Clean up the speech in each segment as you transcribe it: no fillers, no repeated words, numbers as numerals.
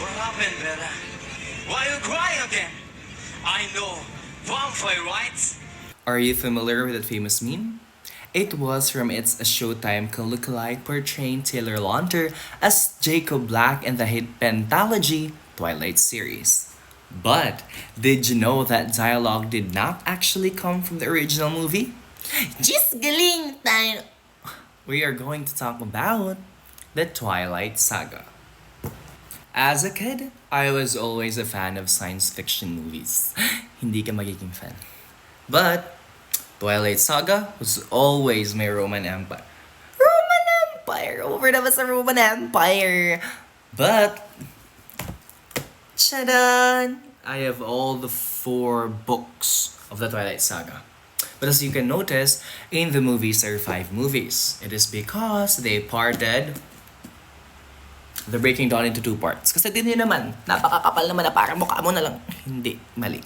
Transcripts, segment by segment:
What happened, Bella? Why you crying again? I know. Vampire, right? Are you familiar with that famous meme? It was from its Showtime lookalike portraying Taylor Lautner as Jacob Black in the hit pentalogy Twilight series. But did you know that dialogue did not actually come from the original movie? Just galing tayo. We are going to talk about the Twilight Saga. As a kid, I was always a fan of science fiction movies. Hindi ka magiging fan. But Twilight Saga was always my Roman Empire. Roman Empire! Over naman sa Roman Empire! But, chadan! I have all the 4 books of the Twilight Saga. But as you can notice, in the movies there are 5 movies. It is because they're breaking down into 2 parts. Kasi din yun naman, napakakapal naman na parang mukha mo na lang. Hindi, mali.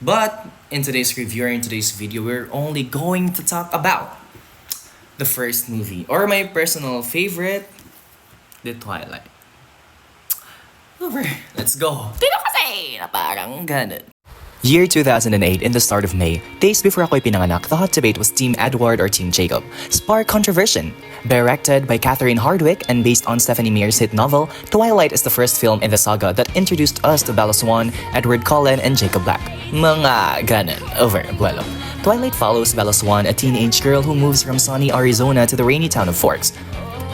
But, in today's review or in today's video, we're only going to talk about the first movie. Or my personal favorite, The Twilight. Over. Let's go. Dito kasi na parang ganun. Year 2008, in the start of May, days before ako'y pinanganak, the hot debate was Team Edward or Team Jacob. Spark controversy. Directed by Catherine Hardwicke and based on Stephanie Meyer's hit novel, Twilight is the first film in the saga that introduced us to Bella Swan, Edward Cullen, and Jacob Black. Mga ganun. Over. Bueno. Twilight follows Bella Swan, a teenage girl who moves from sunny Arizona to the rainy town of Forks.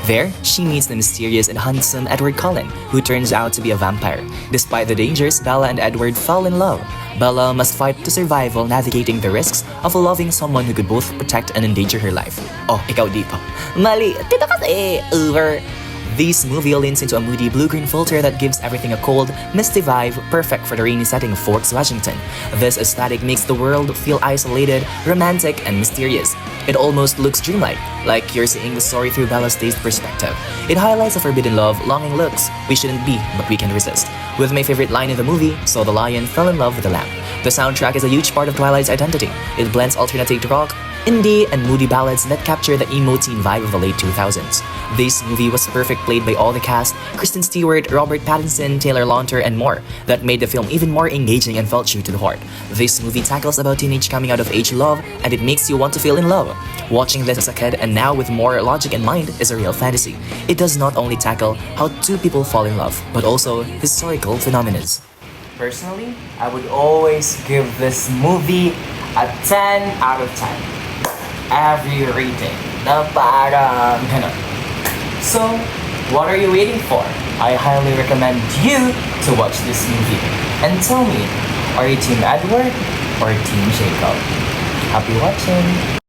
There, she meets the mysterious and handsome Edward Cullen, who turns out to be a vampire. Despite the dangers, Bella and Edward fall in love. Bella must fight to survive while navigating the risks of loving someone who could both protect and endanger her life. Oh, ikaw dito. Mali! Dito kasi! Over! This movie leans into a moody blue-green filter that gives everything a cold, misty vibe, perfect for the rainy setting of Forks, Washington. This aesthetic makes the world feel isolated, romantic, and mysterious. It almost looks dreamlike, like you're seeing the story through Bella's dazed perspective. It highlights a forbidden love, longing looks we shouldn't be, but we can resist. With my favorite line in the movie, so the lion fell in love with the lamb. The soundtrack is a huge part of Twilight's identity. It blends alternative rock, indie, and moody ballads that capture the emo teen vibe of the late 2000s. This movie was perfect played by all the cast, Kristen Stewart, Robert Pattinson, Taylor Lautner, and more, that made the film even more engaging and felt true to the heart. This movie tackles about teenage coming out of age love, and it makes you want to feel in love. Watching this as a kid and now with more logic in mind is a real fantasy. It does not only tackle how 2 people fall in love, but also historical phenomena. Personally, I would always give this movie a 10 out of 10. Every rating na parang ganun. So, what are you waiting for? I highly recommend you to watch this movie. And tell me, are you Team Edward or Team Jacob? Happy watching!